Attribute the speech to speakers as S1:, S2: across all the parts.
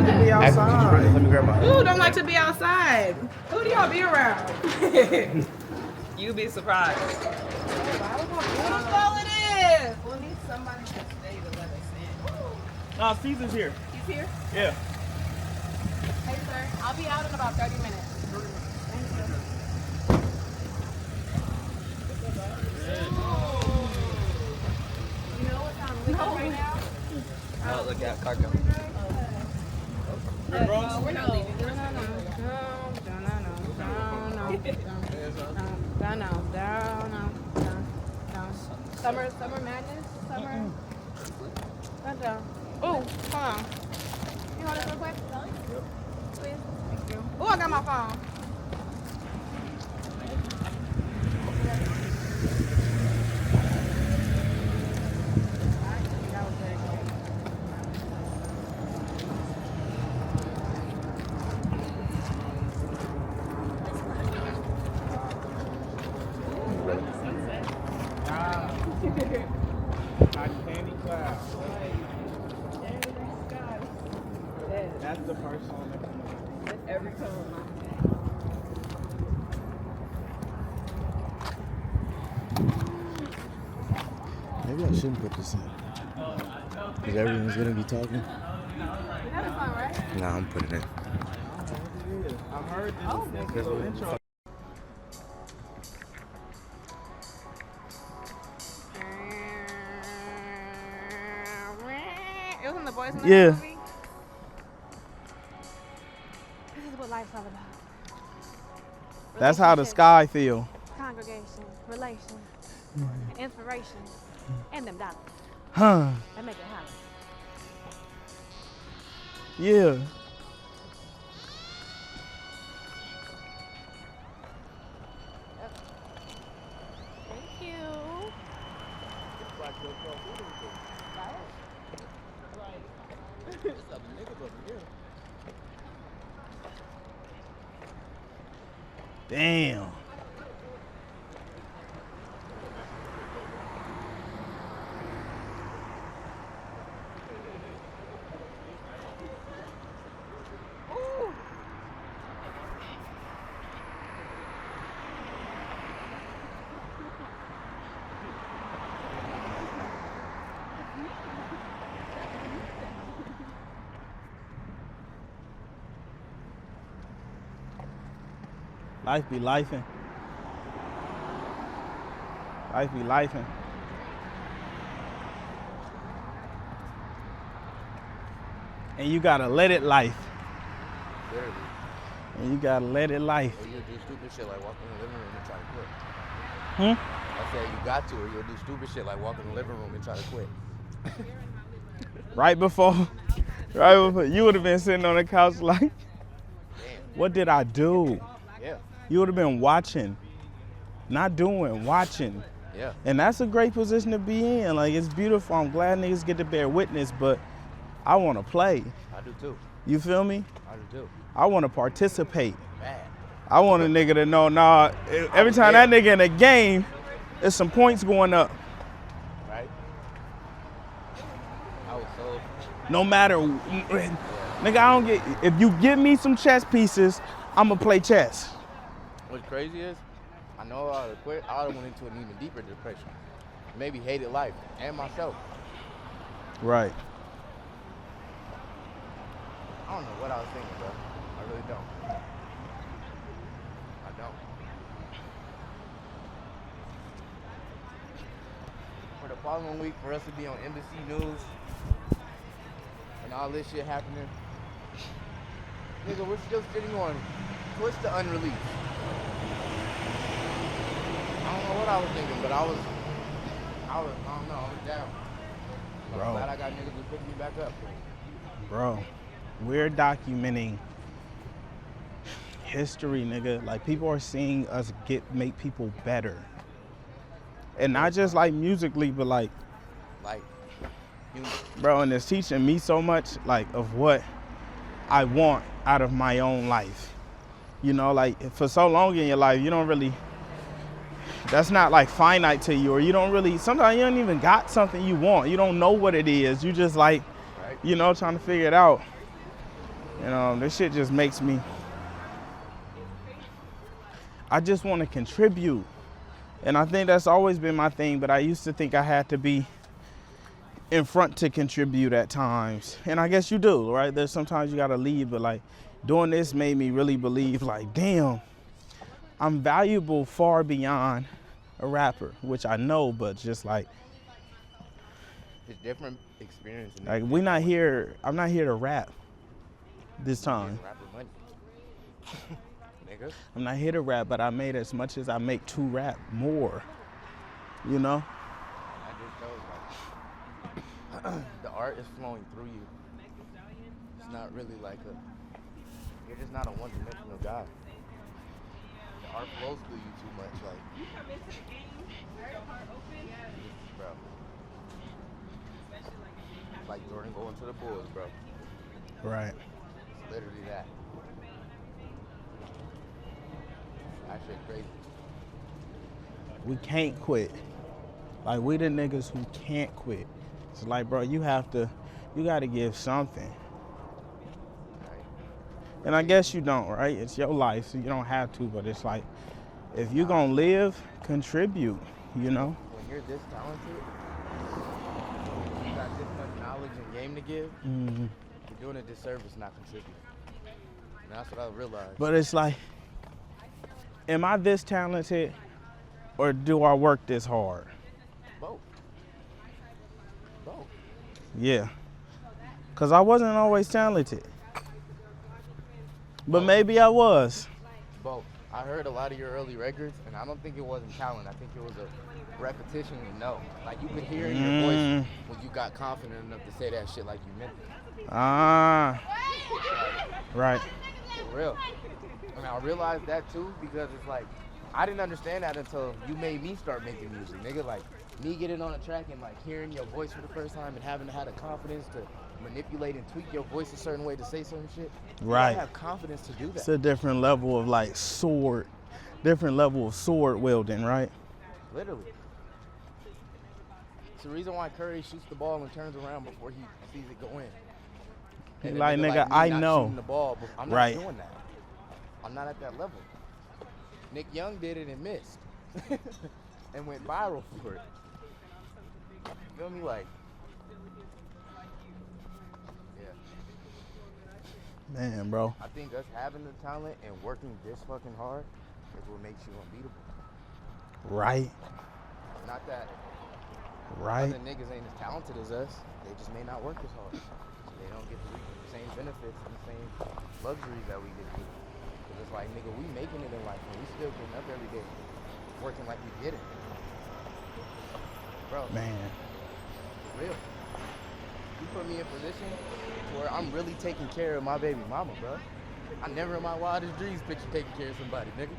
S1: like to be outside.
S2: Let me grab my.
S3: Who don't like to be outside? Who do y'all be around? You be surprised. Whose fault it is? We'll need somebody to stay to let us in.
S1: No, Caesar's here.
S3: He's here?
S1: Yeah.
S3: Hey, sir. I'll be out in about 30 minutes. Thank you. You know what time we're right now?
S2: Oh, look at cargo.
S3: We're not leaving. Summer madness? Summer? Oh, hold on. You hold it real quick? Yep. Please? Thank you. Oh, I got my phone.
S1: That's the first song that comes up.
S3: That's every time.
S2: Maybe I shouldn't put this in. Because everyone's going to be talking.
S3: You have a song, right?
S2: Nah, I'm putting it in.
S1: I heard this intro.
S3: It was in the Boys in the
S1: Yeah.
S3: movie. This is what life's all about.
S1: That's how the sky feel.
S3: Congregation, relation, inspiration, and them dollars.
S1: Huh.
S3: That make it holler.
S1: Yeah.
S3: Thank you.
S1: Damn. Life be lifing. Life be lifing. And you gotta let it life.
S2: Barely.
S1: And you gotta let it life.
S2: Or you'll do stupid shit like walk in the living room and try to quit.
S1: Hmm?
S2: I said you got to, or you'll do stupid shit like walk in the living room and try to quit.
S1: Right before you would have been sitting on the couch like,
S2: Damn.
S1: what did I do?
S2: Yeah.
S1: You would have been watching, not doing, watching.
S2: Yeah.
S1: And that's a great position to be in. Like, it's beautiful. I'm glad niggas get to bear witness, but I want to play.
S2: I do too.
S1: You feel me?
S2: I do too.
S1: I want to participate.
S2: Bad.
S1: I want a nigga to know, nah, every time that nigga in a game, there's some points going up.
S2: Right? I was so...
S1: No matter, nigga, I don't get, if you give me some chess pieces, I'm gonna play chess.
S2: What's crazy is, I know I would have quit. I would have went into an even deeper depression. Maybe hated life and myself.
S1: Right.
S2: I don't know what I was thinking, bro. I really don't. I don't. For the following week, for us to be on Embassy News and all this shit happening, nigga, we're still sitting on Twitch to unreleased. I don't know what I was thinking, but I don't know, I was down. I'm
S1: Bro.
S2: glad I got niggas to pick me back up.
S1: Bro, we're documenting history, nigga. Like, people are seeing us make people better. And not just like musically, but like, bro, and it's teaching me so much, like, of what I want out of my own life. You know, like, for so long in your life, you don't really, that's not like finite to you, or you don't really, sometimes you don't even got something you want. You don't know what it is. You just like, you know, trying to figure it out. This shit just makes me, I just want to contribute. And I think that's always been my thing, but I used to think I had to be in front to contribute at times. And I guess you do, right? There's sometimes you gotta leave, but like doing this made me really believe like, damn, I'm valuable far beyond a rapper, which I know, but just like,
S2: It's different experience.
S1: like I'm not here to rap this time.
S2: Rapper money. Nigga.
S1: I'm not here to rap, but I made as much as I make to rap more, you know?
S2: I just know like, the art is flowing through you. It's not really like you're just not a one-dimensional guy. The art flows through you too much, like. Bro. It's like Jordan going to the Bulls, bro.
S1: Right.
S2: It's literally that. That shit crazy.
S1: We can't quit. Like, we the niggas who can't quit. It's like, bro, you gotta give something.
S2: Right.
S1: And I guess you don't, right? It's your life, so you don't have to, but it's like, if you gonna live, contribute, you know?
S2: When you're this talented, you got this much knowledge and game to give,
S1: Mm-hmm.
S2: you're doing a disservice not contributing. And that's what I realized.
S1: But it's like, am I this talented, or do I work this hard?
S2: Both. Both.
S1: Yeah. Because I wasn't always talented. But maybe I was.
S2: Both. I heard a lot of your early records, and I don't think it wasn't talent. I think it was a repetition and know. Like, you could hear in your voice when you got confident enough to say that shit like you meant it.
S1: Ah. Right.
S2: For real. And I realized that too because it's like, I didn't understand that until you made me start making music, nigga. Like, me getting on a track and like hearing your voice for the first time and having to have the confidence to manipulate and tweak your voice a certain way to say certain shit.
S1: Right.
S2: You gotta have confidence to do that.
S1: It's a different level of like sword wielding, right?
S2: Literally. It's the reason why Curry shoots the ball and turns around before he sees it go in. And
S1: Like, nigga,
S2: me
S1: I
S2: not
S1: know.
S2: shooting the ball, but I'm not
S1: Right.
S2: doing that. I'm not at that level. Nick Young did it and missed. And went viral for it. You feel me? Like, yeah.
S1: Man, bro.
S2: I think us having the talent and working this fucking hard is what makes you unbeatable.
S1: Right.
S2: Not that
S1: Right.
S2: other niggas ain't as talented as us. They just may not work as hard. So they don't get the same benefits and the same luxuries that we get to. Cause it's like, nigga, we making it in life and we still getting up every day, working like we get it. Bro,
S1: Man.
S2: for real. You put me in a position where I'm really taking care of my baby mama, bro. I never in my wildest dreams picture taking care of somebody, nigga.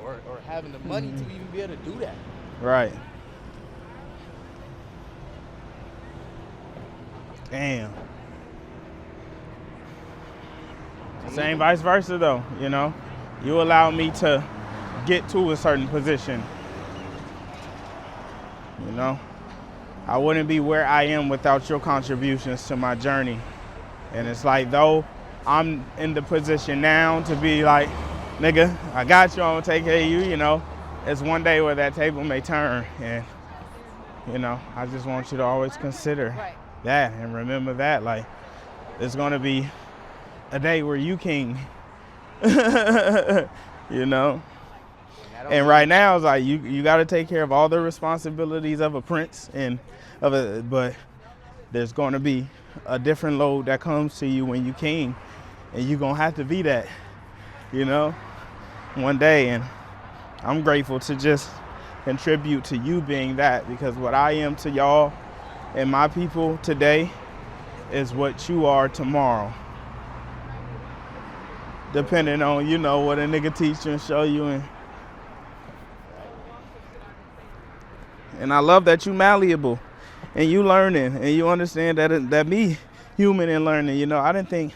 S2: Or having the money to even be able to do that.
S1: Right. Damn. Same vice versa though, you know? You allow me to get to a certain position. You know? I wouldn't be where I am without your contributions to my journey. And it's like, though I'm in the position now to be like, nigga, I got you, I'm gonna take care of you, you know? It's one day where that table may turn. And, you know, I just want you to always consider that and remember that. Like, it's gonna be a day where you king, you know? And right now, it's like you got to take care of all the responsibilities of a prince, but there's going to be a different load that comes to you when you king, and you're going to have to be that, you know, one day. And I'm grateful to just contribute to you being that, because what I am to y'all and my people today is what you are tomorrow. Depending on, you know, what a nigga teach you and show you. And I love that you malleable and you learning and you understand that me human and learning. You know, I didn't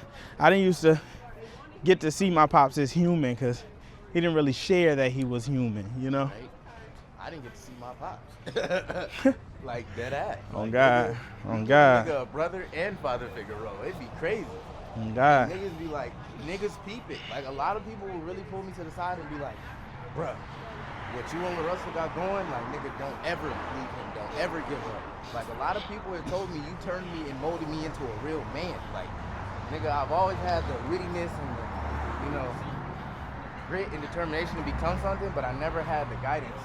S1: used to get to see my pops as human because he didn't really share that he was human, you know?
S2: Right. I didn't get to see my pops. Like, dead ass.
S1: On
S2: Like,
S1: God.
S2: Nigga,
S1: On God.
S2: Nigga, a brother and father figure role. It'd be crazy.
S1: God.
S2: Niggas be like, niggas peep it. Like, a lot of people will really pull me to the side and be like, bruh, what you and LaRussell got going, like, nigga, don't ever leave him. Don't ever give up. Like, a lot of people have told me you turned me and molded me into a real man. Like, nigga, I've always had the wittiness and the, you know, grit and determination to become something, but I never had the guidance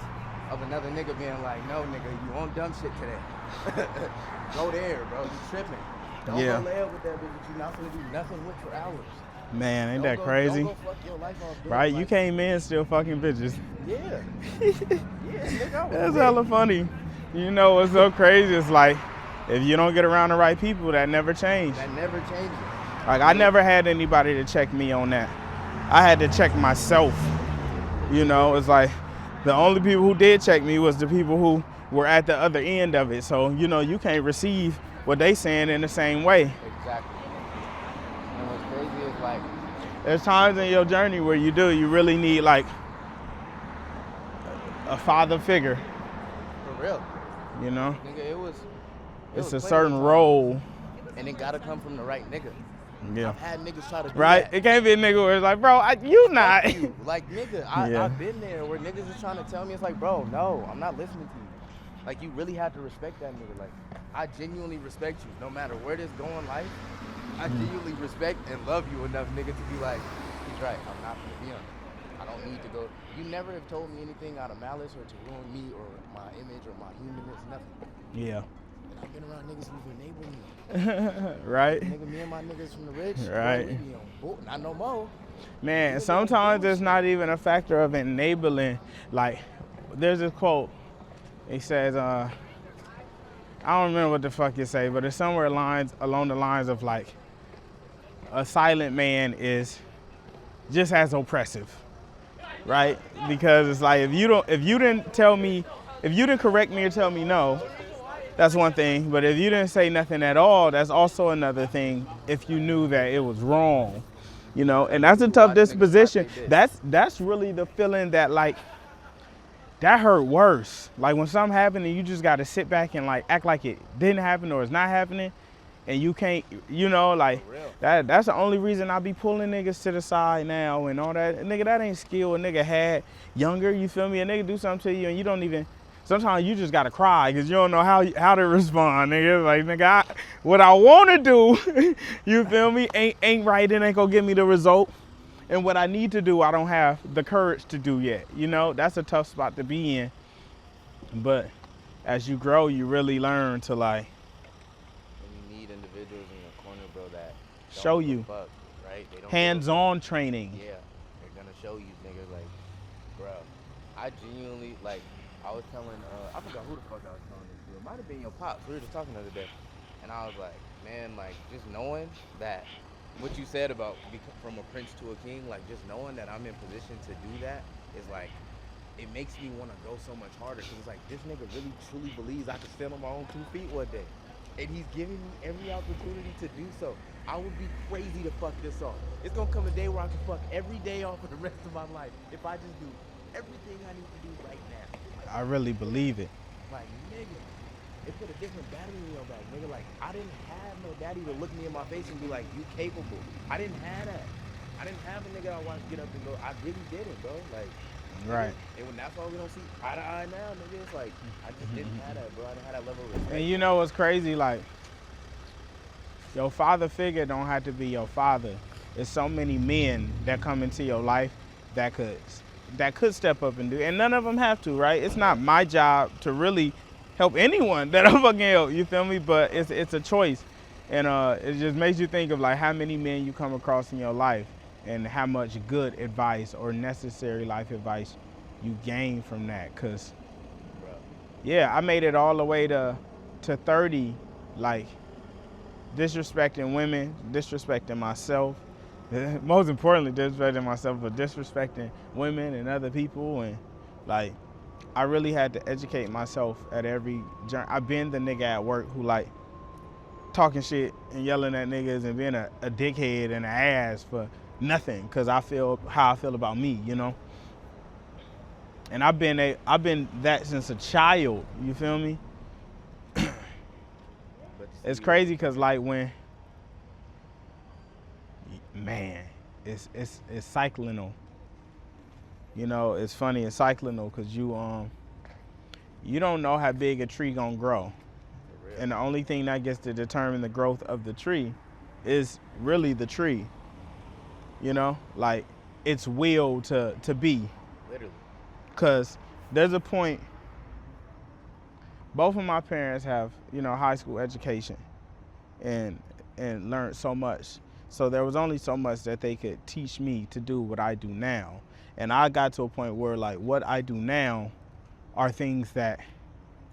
S2: of another nigga being like, no, nigga, you on dumb shit today. Go there, bro. You tripping. Don't go lay up with that bitch that you're not gonna do nothing with for hours.
S1: Man, ain't that crazy?
S2: Don't go fuck your life off,
S1: right?
S2: Like,
S1: you came in still fucking bitches.
S2: Yeah. Yeah, nigga,
S1: that's hella funny. You know what's so crazy? It's like, if you don't get around the right people, that never change.
S2: That never changes.
S1: Like, I never had anybody to check me on that. I had to check myself. You know, it's like, the only people who did check me was the people who were at the other end of it. So, you know, you can't receive what they saying in the same way.
S2: Exactly. And what's crazy is like,
S1: there's times in your journey where you really need like a father figure.
S2: For real.
S1: You know?
S2: Nigga,
S1: it's a certain role.
S2: And it gotta come from the right nigga.
S1: Yeah.
S2: I've had niggas try to do
S1: right?
S2: that.
S1: It can't be a nigga where it's like, bro, you not.
S2: You. Like, nigga, I've been there where niggas is trying to tell me, it's like, bro, no, I'm not listening to you. Like, you really have to respect that nigga. Like, I genuinely respect you. No matter where this go in life, I genuinely respect and love you enough, nigga, to be like, he's right, I'm not gonna be on it. I don't need to go. You never have told me anything out of malice or to ruin me or my image or my humanness, nothing.
S1: Yeah.
S2: And I've been around niggas who've enabled me.
S1: Right.
S2: Nigga, me and my niggas from the rich,
S1: right.
S2: Bro, we be on bull, not no more.
S1: Man, sometimes it's not even a factor of enabling. Like, there's this quote. It says, I don't remember what the fuck it say, but it's somewhere along the lines of like, a silent man is just as oppressive, right? Because it's like, if you didn't correct me or tell me no, that's one thing. But if you didn't say nothing at all, that's also another thing. If you knew that it was wrong, you know, and that's a tough disposition. That's really the feeling that like, that hurt worse. Like when something happened and you just got to sit back and like act like it didn't happen or it's not happening, and you can't, you know, like that's the only reason I be pulling niggas to the side now and all that. Nigga, that ain't skill a nigga had younger. You feel me? A nigga do something to you and you don't even. Sometimes you just gotta cry because you don't know how to respond, nigga. Like, nigga, what I wanna do, you feel me, ain't right, it ain't gonna give me the result. And what I need to do, I don't have the courage to do yet. You know, that's a tough spot to be in. But as you grow, you really learn to like.
S2: And you need individuals in your corner, bro, that
S1: show you.
S2: Fuck, right? They don't
S1: hands-on training.
S2: Yeah, they're gonna show you, nigga. Like, bro, I genuinely like. I was telling, I forgot who the fuck I was telling this to. It might have been your pops. We were just talking the other day. And I was like, man, like, just knowing that what you said about from a prince to a king, like, just knowing that I'm in position to do that is like, it makes me want to go so much harder. Because it's like, this nigga really, truly believes I can stand on my own 2 feet one day. And he's giving me every opportunity to do so. I would be crazy to fuck this off. It's going to come a day where I can fuck every day off for the rest of my life if I just do everything I need to do right now.
S1: I really believe it.
S2: Like, nigga, it put a different battery in your back, nigga. Like, I didn't have no daddy to look me in my face and be like, you capable. I didn't have that. I didn't have a nigga I watched get up and go. I really didn't, bro. Like,
S1: right.
S2: Nigga, and when that's all we don't see eye to eye now, nigga, it's like, I just didn't have that, bro. I didn't have that level of respect.
S1: And you know what's crazy? Like, your father figure don't have to be your father. There's so many men that come into your life that could step up and do, and none of them have to, right? It's not my job to really help anyone that I fucking help, you feel me? But it's a choice, and it just makes you think of like how many men you come across in your life and how much good advice or necessary life advice you gain from that. Cause yeah, I made it all the way to 30, like disrespecting women, disrespecting myself. Most importantly, disrespecting myself, but disrespecting women and other people. And like, I really had to educate myself at every journey. I've been the nigga at work who like talking shit and yelling at niggas and being a dickhead and an ass for nothing, because I feel how I feel about me, you know? And I've been that since a child, you feel me? It's crazy because like when man, it's cyclical. You know, it's funny, it's cyclical because you don't know how big a tree gonna grow. And the only thing that gets to determine the growth of the tree is really the tree. You know, like its will to be.
S2: Literally.
S1: Because there's a point, both of my parents have, you know, high school education and learned so much. So there was only so much that they could teach me to do what I do now. And I got to a point where like what I do now are things that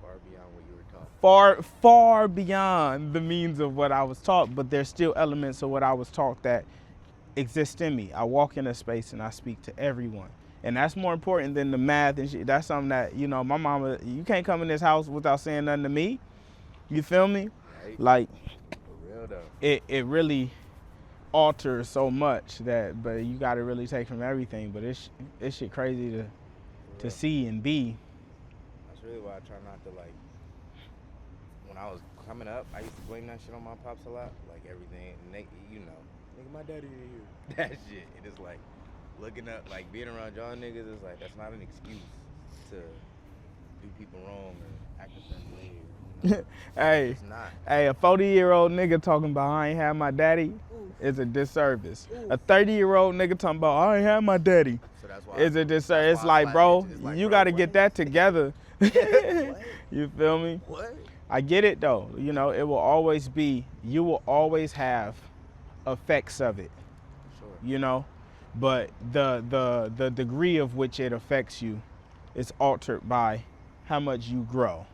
S2: Far beyond what you were taught.
S1: far beyond the means of what I was taught, but there's still elements of what I was taught that exist in me. I walk in a space and I speak to everyone. And that's more important than the math and shit. That's something that, you know, my mama, you can't come in this house without saying nothing to me. You feel me?
S2: Right.
S1: Like,
S2: For real though.
S1: it really alters so much that, but you got to really take from everything. But it's shit crazy to see and be.
S2: That's really why I try not to, like, when I was coming up, I used to blame that shit on my pops a lot. Like everything, and they, you know, nigga, my daddy didn't hear that shit. It is like, looking up, like being around y'all niggas is like, that's not an excuse to do people wrong or act a certain way. You know?
S1: Hey,
S2: It's not.
S1: hey, a 40-year-old nigga talking about I ain't have my daddy is a disservice. A 30-year-old nigga talking about I ain't have my daddy
S2: So that's why
S1: is a disservice. It's
S2: that's why I
S1: like, bro,
S2: slap bitches. It's like,
S1: you
S2: bro,
S1: got to
S2: what?
S1: get that together.
S2: What?
S1: You feel me?
S2: What?
S1: I get it though. You know, it will always be, you will always have effects of it.
S2: Sure.
S1: You know, but the degree of which it affects you is altered by how much you grow.